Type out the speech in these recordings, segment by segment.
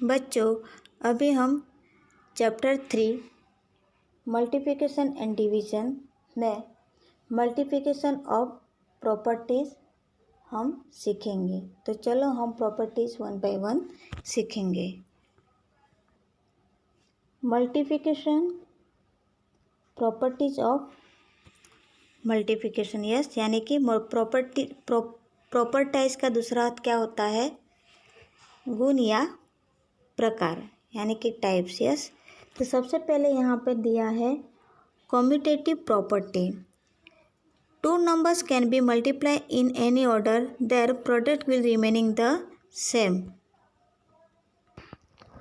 बच्चों, अभी हम चैप्टर 3 मल्टीप्लिकेशन एंड डिवीज़न में मल्टीप्लिकेशन ऑफ प्रॉपर्टीज़ हम सीखेंगे। तो चलो हम प्रॉपर्टीज़ 1 बाय 1 सीखेंगे। Multiplication properties of multiplication, yes, यानी कि प्रॉपर्टाइज का दूसरा अर्थ क्या होता है? गुण या प्रकार, यानी कि टाइप्स, यस। तो सबसे पहले यहाँ पे दिया है commutative property. Two numbers can B multiply in any order, there product will remaining the same.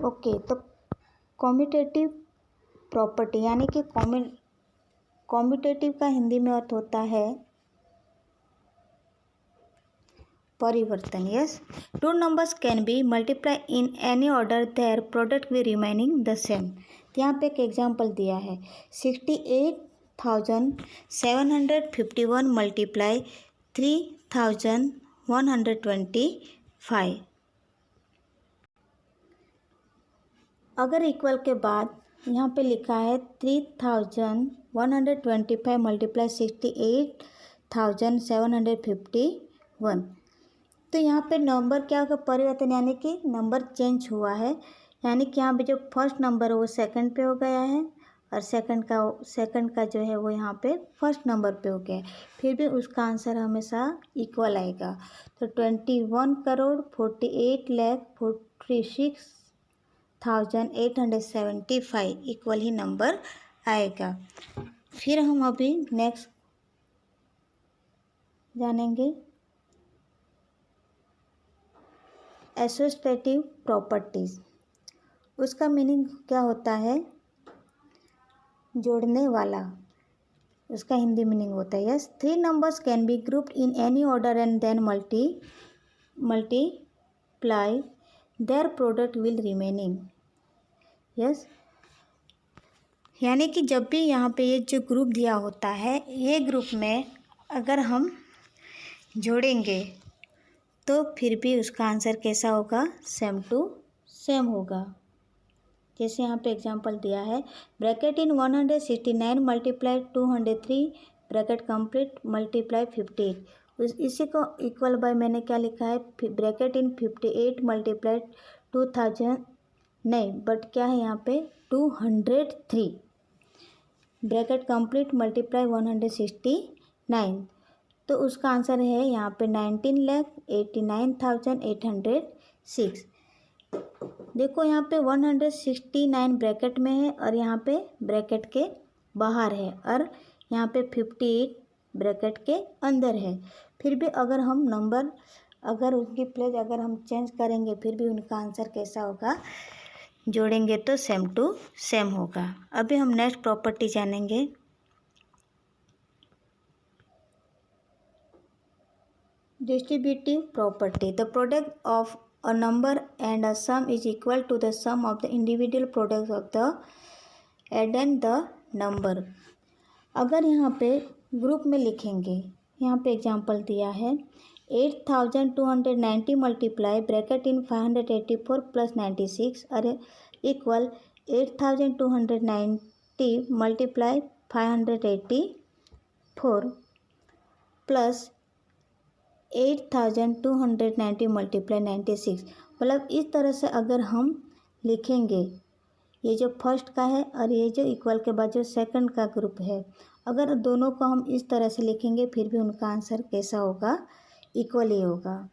Okay, तो कम्यूटेटिव प्रॉपर्टी यानी कि कम्यूटेटिव का हिंदी में अर्थ होता है परिवर्तन, yes. Two numbers can B multiply in any order, there product will remaining the same. यहाँ पे एक एग्जांपल दिया है 68,751 मल्टीप्लाई 3,125। अगर इक्वल के बाद यहाँ पे लिखा है 3,125 मल्टीप्लाई 68,751, तो यहाँ पे नंबर क्या होगा? परिवर्तन, यानी कि नंबर चेंज हुआ है। यानी कि यहाँ पे जो फर्स्ट नंबर है वो सेकंड पे हो गया है और सेकंड का जो है वो यहाँ पे फर्स्ट नंबर पे हो गया है। फिर भी उसका आंसर हमेशा इक्वल आएगा। तो 21,46,875 इक्वल ही नंबर आएगा। फिर हम अभी नेक्स्ट जानेंगे एसोसिएटिव प्रॉपर्टीज़। उसका मीनिंग क्या होता है? जोड़ने वाला, उसका हिंदी मीनिंग होता है, yes. 3 numbers can be grouped in any order and then multiply, their product will remaining, yes. यानी कि जब भी यहाँ पे ये जो ग्रुप दिया होता है, ये ग्रुप में अगर हम जोड़ेंगे तो फिर भी उसका आंसर कैसा होगा? सेम टू सेम होगा। जैसे यहाँ पे एग्जांपल दिया है bracket in 169 multiply 203 bracket complete multiply 58। इसी को इक्वल बाय मैंने क्या लिखा है? ब्रैकेट इन 58 मल्टीप्लाई 2000, नहीं बट क्या है यहाँ पे 203 ब्रैकेट कंप्लीट मल्टीप्लाई 169। तो उसका आंसर है यहाँ पे 19,89,806। देखो यहाँ पे 169 ब्रैकेट में है और यहाँ पे ब्रैकेट के बाहर है और यहाँ पे 58 ब्रैकेट के अंदर है। फिर भी अगर हम नंबर अगर उनकी प्लेस अगर हम चेंज करेंगे फिर भी उनका आंसर कैसा होगा? जोड़ेंगे तो सेम टू सेम होगा। अभी हम नेक्स्ट प्रॉपर्टी जानेंगे distributive property. The product of a number and a sum is equal to the sum of the individual product of the add and the number. अगर यहाँ पे ग्रुप में लिखेंगे, यहाँ पे एग्जांपल दिया है 8,290 मल्टीप्लाई ब्रैकेट इन 584 प्लस 96 अरे इक्वल 8,290 मल्टीप्लाई 584 प्लस 8,290 मल्टीप्लाई 96। मतलब इस तरह से अगर हम लिखेंगे, ये जो फर्स्ट का है और ये जो इक्वल के बाद जो सेकंड का ग्रुप है, अगर दोनों को हम इस तरह से लिखेंगे फिर भी उनका आंसर कैसा होगा? इक्वल ही होगा।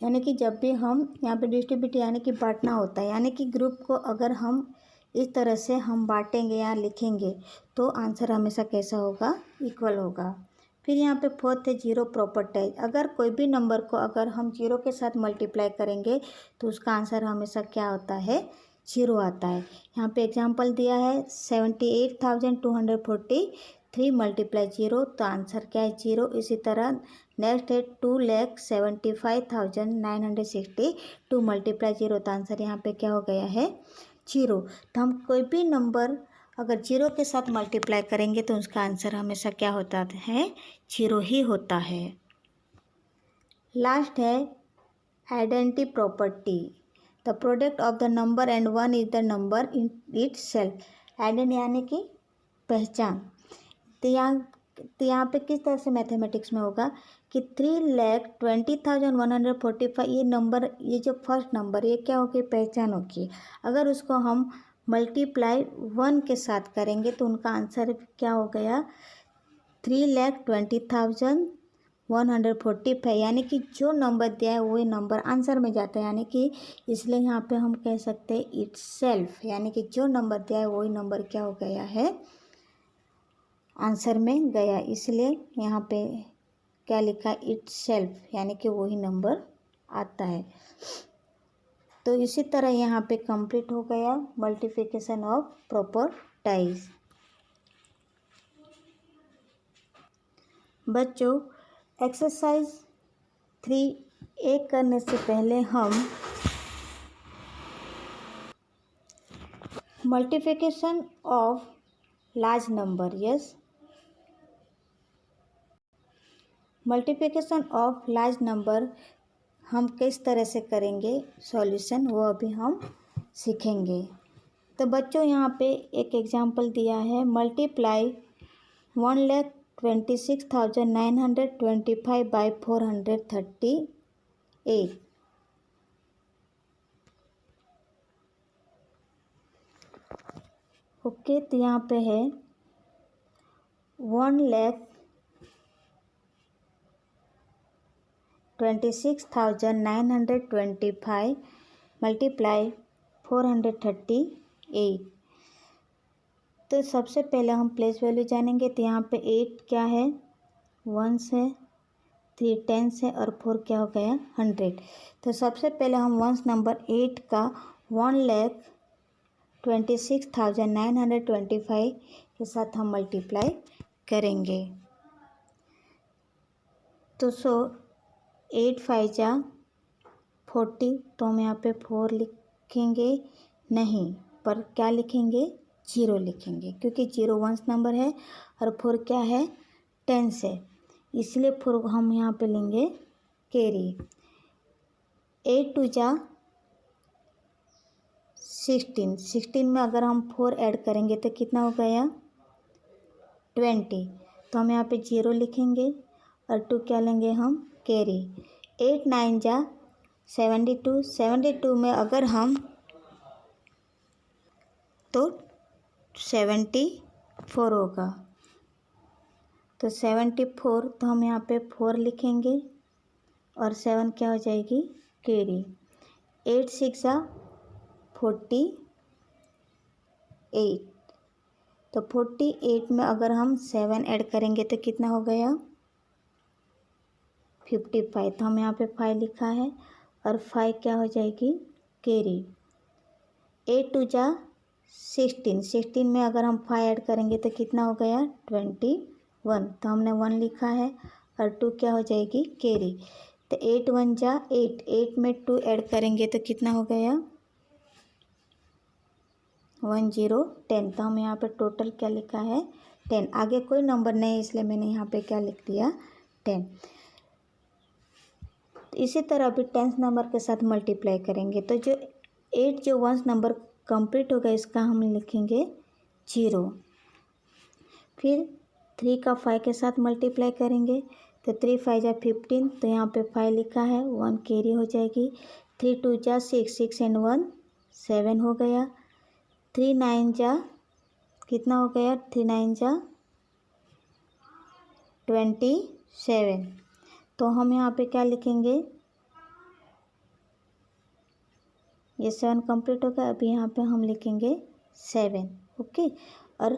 यानी कि जब भी हम यहाँ पे डिस्ट्रीब्यूट यानी कि बांटना होता है, यानी कि ग्रुप को अगर हम इस तरह से हम बांटेंगे या लिखेंगे तो आंसर हमेशा कैसा होगा? इक्वल होगा। फिर यहाँ पे फोर्थ है जीरो प्रॉपर्टाइज। अगर कोई भी नंबर को अगर हम जीरो के साथ मल्टीप्लाई करेंगे तो उसका आंसर हमेशा क्या होता है? जीरो आता है। यहाँ पे एग्जांपल दिया है 78,243 मल्टीप्लाई जीरो, तो आंसर क्या है? जीरो। इसी तरह नेक्स्ट है 2,75,962 मल्टीप्लाई जीरो, तो आंसर यहाँ पे क्या हो गया है? जीरो। तो हम कोई भी नंबर अगर जीरो के साथ मल्टीप्लाई करेंगे तो उसका आंसर हमेशा क्या होता है? जीरो ही होता है। लास्ट है identity property, the product of the number and one is the number in it self. Identity यानी कि पहचान। तो यहाँ पे किस तरह से मैथमेटिक्स में होगा कि 3,20,145 ये नंबर, ये जो फर्स्ट नंबर, ये क्या होगी, पहचान होगी। अगर उसको हम मल्टीप्लाई 1 के साथ करेंगे तो उनका आंसर क्या हो गया, 3,20,145, यानी कि जो नंबर दिया है वही नंबर आंसर में जाता है। यानी कि इसलिए यहाँ पे हम कह सकते हैं इट्स सेल्फ, यानी कि जो नंबर दिया है वही नंबर क्या हो गया है, आंसर में गया। इसलिए यहाँ पे क्या लिखा, इट्स सेल्फ, यानी कि वही नंबर आता है। तो इसी तरह यहाँ पे कंप्लीट हो गया मल्टीप्लिकेशन ऑफ प्रॉपर्टाइज। बच्चों, एक्सरसाइज 3A करने से पहले हम multiplication of large number, yes, multiplication of large number हम किस तरह से करेंगे सॉल्यूशन, वो अभी हम सीखेंगे। तो बच्चों यहाँ पे एक एग्जांपल दिया है, मल्टीप्लाई 1,26,925 बाई 438। ओके, तो यहाँ पे है 1,26,925 मल्टीप्लाई 438। तो सबसे पहले हम प्लेस वैल्यू जानेंगे। तो यहाँ पे 8 क्या है, 1 है, 3 10 है और 4 क्या हो गया, 100। तो सबसे पहले हम वंस नंबर 8 का 1,26,925 के साथ हम मल्टीप्लाई करेंगे। तो 8 5 जा 40, तो हम यहाँ पे 4 लिखेंगे नहीं, पर क्या लिखेंगे, 0 लिखेंगे, क्योंकि 0 वंस नंबर है और 4 क्या है, 10 है, इसलिए 4 हम यहाँ पे लेंगे कैरी। 8 2 जा 16, 16 में अगर हम 4 ऐड करेंगे तो कितना हो गया, 20, तो हम यहाँ पे 0 लिखेंगे और 2 क्या लेंगे हम, कैरी। 8 9 जा 72, 72 में अगर हम तो 74 होगा, तो 74, तो हम यहाँ पे 4 लिखेंगे और 7 क्या हो जाएगी, कैरी। 8 6 जा 48, तो 48 में अगर हम 7 ऐड करेंगे तो कितना हो गया, 55, तो हम यहाँ पे 5 लिखा है और 5 क्या हो जाएगी, कैरी। 8 2 जा 16, 16 में अगर हम 5 ऐड करेंगे तो कितना हो गया, 21, तो हमने 1 लिखा है और 2 क्या हो जाएगी, कैरी। तो 8 1 जा 8, 8 में 2 ऐड करेंगे तो कितना हो गया, 1 0 10, तो हम यहाँ पे टोटल क्या लिखा है, 10। आगे कोई नंबर नहीं इसलिए मैंने यहाँ पे क्या लिख दिया, 10। तो इसी तरह अभी 10th नंबर के साथ मल्टीप्लाई करेंगे। तो जो 8 जो वंस नंबर कंप्लीट होगा इसका हम लिखेंगे 0। फिर 3 का 5 के साथ मल्टीप्लाई करेंगे तो 3 5 जा 15, तो यहाँ पे 5 लिखा है, 1 कैरी हो जाएगी। 3 2 जा 6, 6 एंड 1 7 हो गया। 3 9 जा कितना हो गया, 3 9 जा 27, तो हम यहाँ पे क्या लिखेंगे, ये 7 कंप्लीट होगा, अभी यहाँ पे हम लिखेंगे 7, ओके। और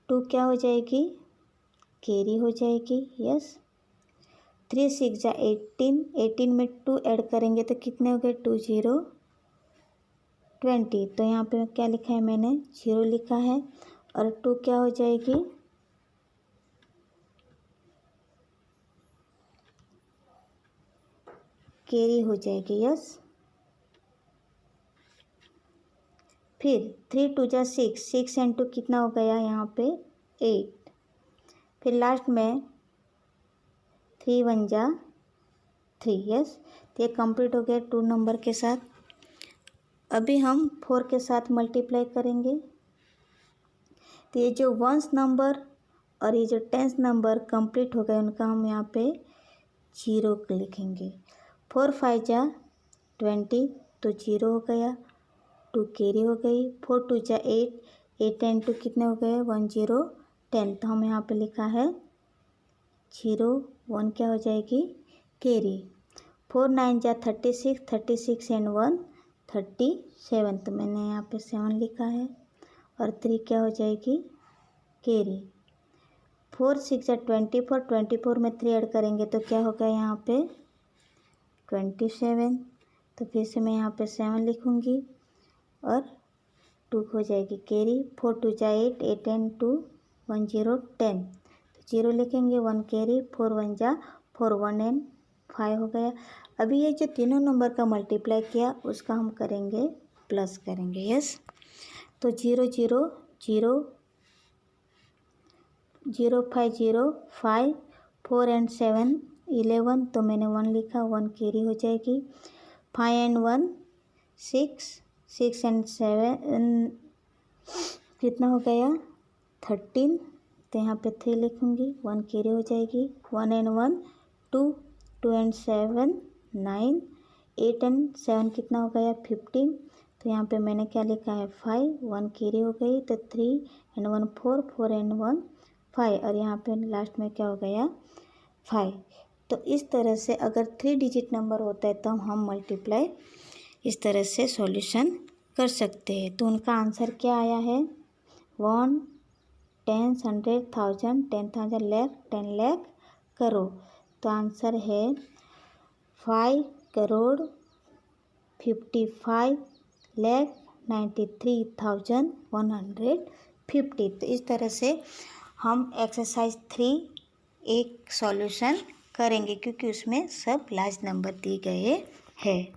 2 क्या हो जाएगी, कैरी हो जाएगी, यस। 3 6 जा 18, 18 में 2 ऐड करेंगे तो कितने हो गए, 2 0 20, तो यहाँ पे क्या लिखा है, मैंने 0 लिखा है और 2 क्या हो जाएगी, कैरी हो जाएगी, यस। फिर 3 2 जा 6, 6 एंड 2 कितना हो गया, यहाँ पे 8। फिर लास्ट में 3 1 जा 3, यस। ये कंप्लीट हो गया 2 नंबर के साथ। अभी हम 4 के साथ मल्टीप्लाई करेंगे। तो ये जो 1th नंबर और ये जो 10th नंबर कंप्लीट हो गए उनका हम यहाँ पे 0 लिखेंगे। 4 5 जा 20 तो 0 हो गया, 2 कैरी हो गई। 4 2 जा 8, 8 एंड 2 कितने हो गए 1 0 10। तो हम यहाँ पे लिखा है 0 1 क्या हो जाएगी कैरी। 4 9 जा 36, 36 एंड 1 37। तो मैंने यहाँ पे 7 लिखा है और 3 क्या हो जाएगी कैरी। 4 6 जा 24, 24 में 3 ऐड करेंगे तो क्या होगा यहाँ पे 27। तो फिर से मैं यहाँ पे 7 लिखूँगी और 2 हो जाएगी कैरी। 4 2 जा 8, 8 एंड 2 1 0 10। तो 0 लिखेंगे 1 कैरी। 4 1 जा 4, 1 एंड 5 हो गया। अभी ये जो तीनों नंबर का मल्टीप्लाई किया उसका हम करेंगे प्लस करेंगे। यस, तो 0 0 0 0 5 0 5, 4 एंड 7 11। तो मैंने 1 लिखा, 1 कैरी हो जाएगी। 5 एंड 1 6, 6 एंड 7 कितना हो गया 13। तो यहाँ पे 3 लिखूँगी, 1 कैरी हो जाएगी। 1 एंड 1 2, 2 एंड 7 9, 8 एंड 7 कितना हो गया 15। तो यहाँ पे मैंने क्या लिखा है 5, 1 कैरी हो गई। तो 3 एंड 1 4, 4 एंड 1 5 और यहाँ पे लास्ट में क्या हो गया 5। तो इस तरह से अगर 3 डिजिट नंबर होता है तो हम मल्टीप्लाई इस तरह से सॉल्यूशन कर सकते हैं। तो उनका आंसर क्या आया है 1 10 100 1000 10,000 लाख 10 लाख करोड़। तो आंसर है 5 करोड़ 55 लाख 93,150। तो इस तरह से हम एक्सरसाइज 3 एक सॉल्यूशन करेंगे क्योंकि उसमें सब लार्ज नंबर दिए गए हैं।